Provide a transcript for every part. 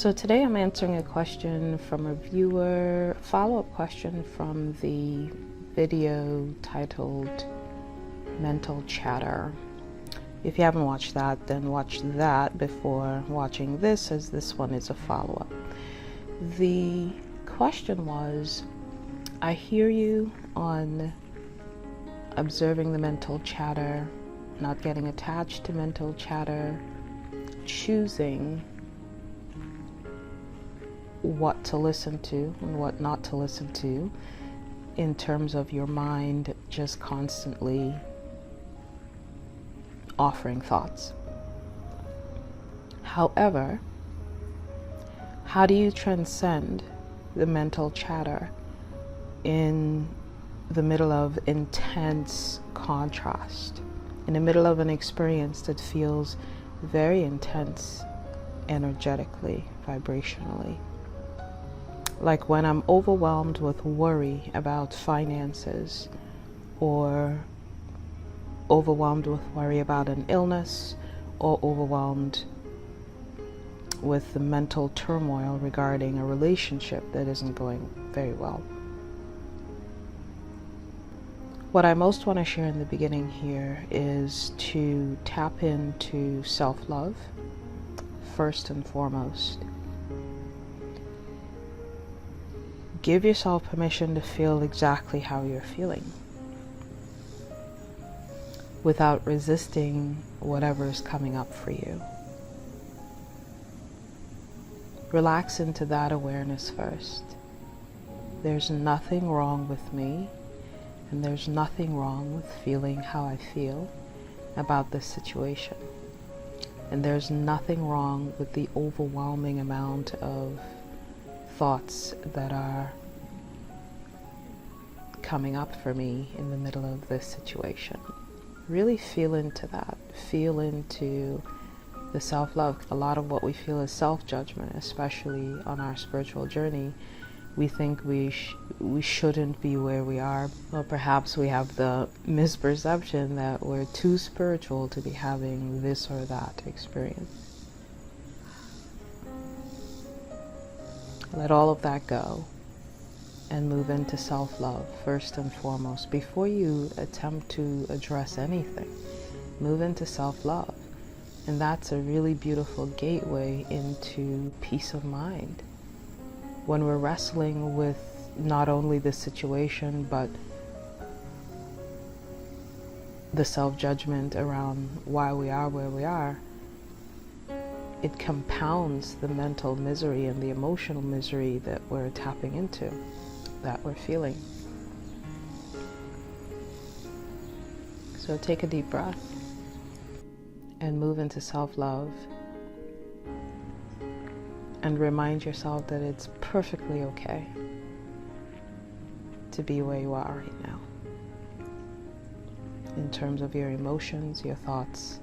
So today I'm answering a question from a viewer, follow-up question from the video titled Mental Chatter. If you haven't watched that, then watch that before watching this, as this one is a follow-up. The question was, I hear you on observing the mental chatter, not getting attached to mental chatter, choosing what to listen to and what not to listen to in terms of your mind just constantly offering thoughts. However, how do you transcend the mental chatter in the middle of intense contrast, in the middle of an experience that feels very intense energetically, vibrationally? Like when I'm overwhelmed with worry about finances, or overwhelmed with worry about an illness, or overwhelmed with the mental turmoil regarding a relationship that isn't going very well. What I most want to share in the beginning here is to tap into self-love first and foremost. Give yourself permission to feel exactly how you're feeling without resisting whatever is coming up for you. Relax into that awareness first. There's nothing wrong with me, and there's nothing wrong with feeling how I feel about this situation. And there's nothing wrong with the overwhelming amount of thoughts that are coming up for me in the middle of this situation. Really feel into that. Feel into the self-love. A lot of what we feel is self-judgment, especially on our spiritual journey. We think we shouldn't be where we are, or perhaps we have the misperception that we're too spiritual to be having this or that experience. Let all of that go and move into self-love first and foremost. Before you attempt to address anything, move into self-love. And that's a really beautiful gateway into peace of mind. When we're wrestling with not only the situation, but the self-judgment around why we are where we are, it compounds the mental misery and the emotional misery that we're tapping into, that we're feeling. So take a deep breath and move into self-love, and remind yourself that it's perfectly okay to be where you are right now, in terms of your emotions, your thoughts,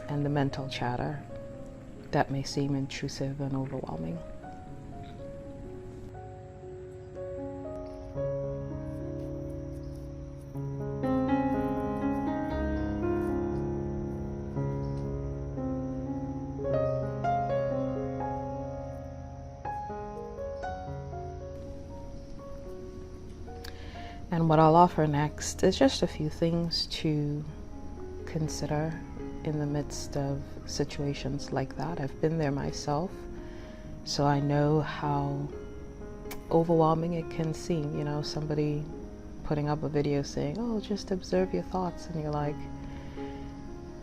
and the mental chatter that may seem intrusive and overwhelming. And what I'll offer next is just a few things to consider in the midst of situations like that. I've been there myself, so I know how overwhelming it can seem. You know, somebody putting up a video saying, oh, just observe your thoughts, and you're like,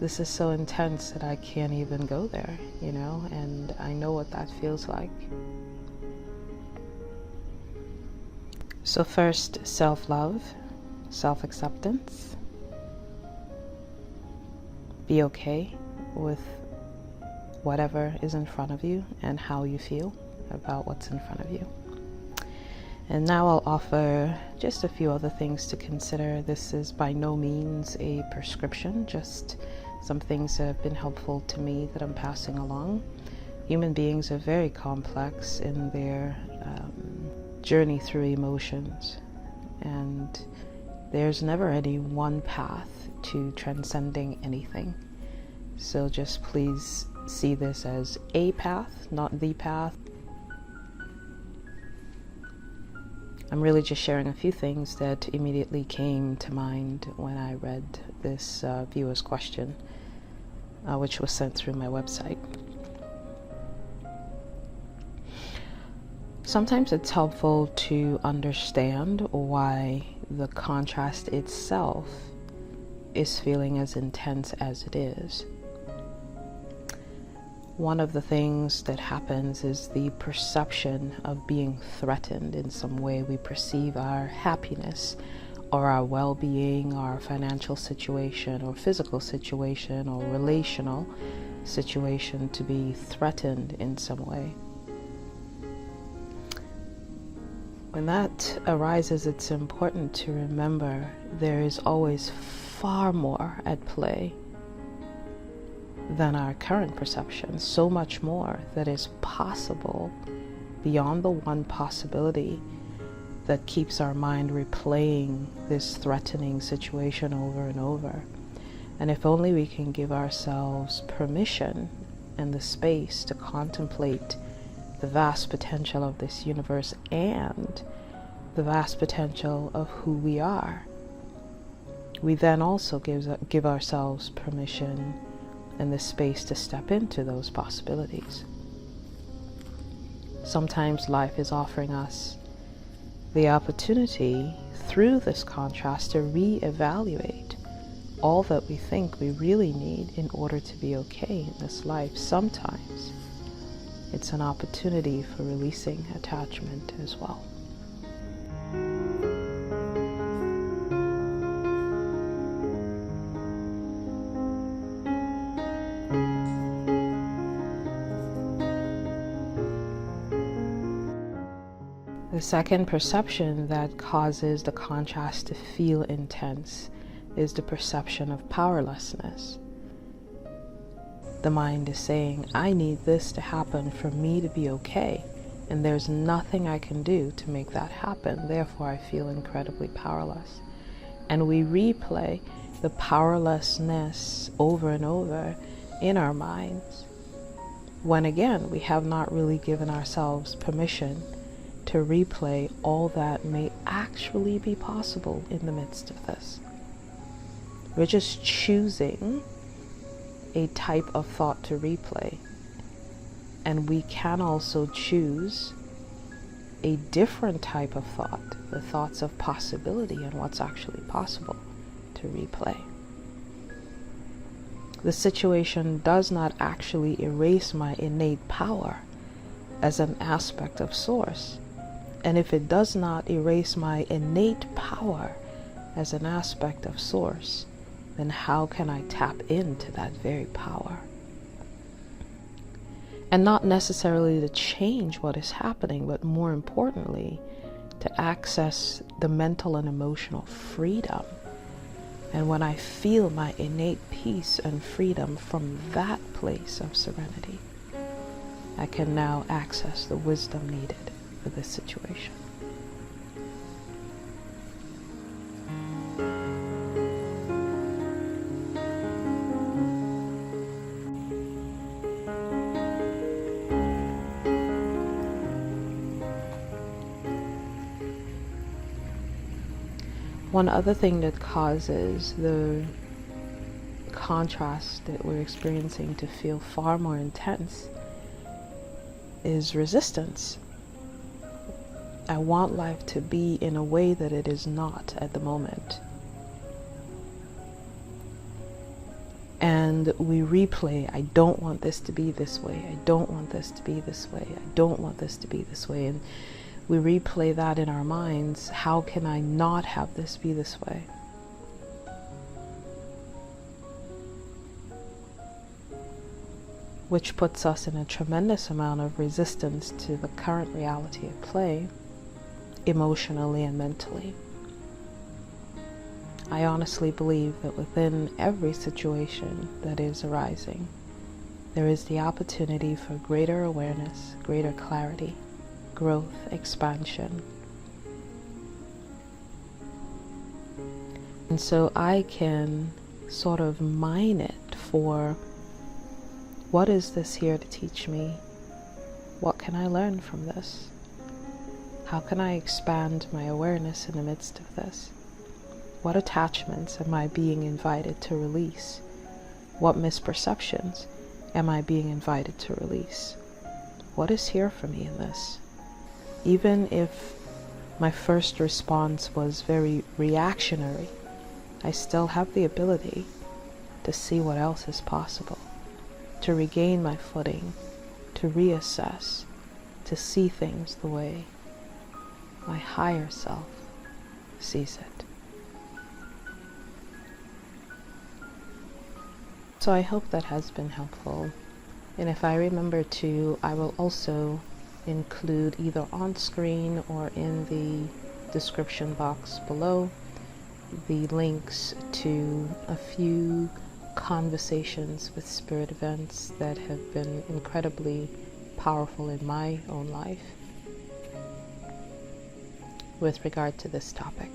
this is so intense that I can't even go there, you know, and I know what that feels like. So first, self-love, self-acceptance. Be okay with whatever is in front of you and how you feel about what's in front of you. And now I'll offer just a few other things to consider. This is by no means a prescription, just some things that have been helpful to me that I'm passing along. Human beings are very complex in their journey through emotions, and there's never any one path to transcending anything. So just please see this as a path, not the path. I'm really just sharing a few things that immediately came to mind when I read this viewer's question, which was sent through my website. Sometimes it's helpful to understand why the contrast itself is feeling as intense as it is. One of the things that happens is the perception of being threatened in some way. We perceive our happiness or our well-being, our financial situation or physical situation or relational situation to be threatened in some way. When that arises, it's important to remember there is always far more at play than our current perception, so much more that is possible beyond the one possibility that keeps our mind replaying this threatening situation over and over. And if only we can give ourselves permission and the space to contemplate the vast potential of this universe and the vast potential of who we are, we then also give ourselves permission and the space to step into those possibilities. Sometimes life is offering us the opportunity through this contrast to reevaluate all that we think we really need in order to be okay in this life. Sometimes it's an opportunity for releasing attachment as well. The second perception that causes the contrast to feel intense is the perception of powerlessness. The mind is saying, I need this to happen for me to be okay, and there's nothing I can do to make that happen, therefore I feel incredibly powerless. And we replay the powerlessness over and over in our minds, when again we have not really given ourselves permission to replay all that may actually be possible in the midst of this. We're just choosing a type of thought to replay, and we can also choose a different type of thought, the thoughts of possibility and what's actually possible to replay. The situation does not actually erase my innate power as an aspect of source. And if it does not erase my innate power as an aspect of source, then how can I tap into that very power? And not necessarily to change what is happening, but more importantly, to access the mental and emotional freedom. And when I feel my innate peace and freedom from that place of serenity, I can now access the wisdom needed for this situation. One other thing that causes the contrast that we're experiencing to feel far more intense is resistance. I want life to be in a way that it is not at the moment. And we replay, I don't want this to be this way, I don't want this to be this way, I don't want this to be this way. And we replay that in our minds. How can I not have this be this way? Which puts us in a tremendous amount of resistance to the current reality at play, emotionally and mentally. I honestly believe that within every situation that is arising, there is the opportunity for greater awareness, greater clarity, growth, expansion. And so I can sort of mine it for, what is this here to teach me? What can I learn from this? How can I expand my awareness in the midst of this? What attachments am I being invited to release? What misperceptions am I being invited to release? What is here for me in this? Even if my first response was very reactionary, I still have the ability to see what else is possible, to regain my footing, to reassess, to see things the way my higher self sees it. So I hope that has been helpful. And if I remember to, I will also include either on screen or in the description box below the links to a few conversations with spirit events that have been incredibly powerful in my own life with regard to this topic.